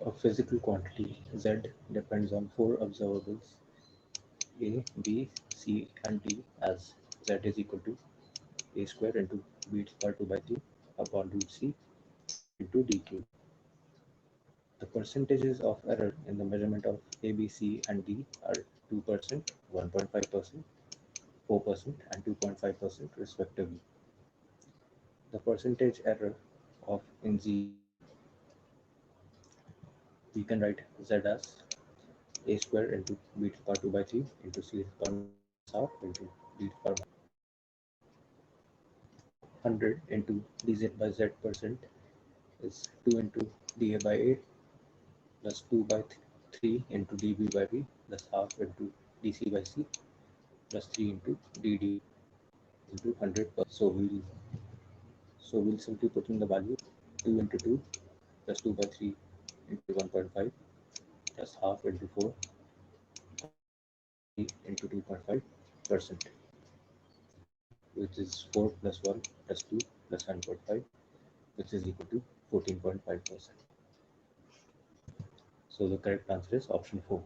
A physical quantity Z depends on four observables A, B, C, and D, as Z is equal to A square into B to the power 2 by 3 upon root C into D cube. The percentages of error in the measurement of A, B, C, and D are 2%, 1.5%, 4%, and 2.5% respectively. The percentage error of in Z, we can write Z as A square into B to the power 2 by 3 into C to the power minus half into D to the power 100 into dz by z percent is 2 into dA by 8 plus 2 by 3 into dB by B plus half into dC by C plus 3 into dd into 100%. So we'll simply put in the value 2 into 2 plus 2 by 3 into 1.5 plus half into 4 into 2.5%, which is 4 plus 1 plus 2 plus 1.5, which is equal to 14.5%. So the correct answer is option 4.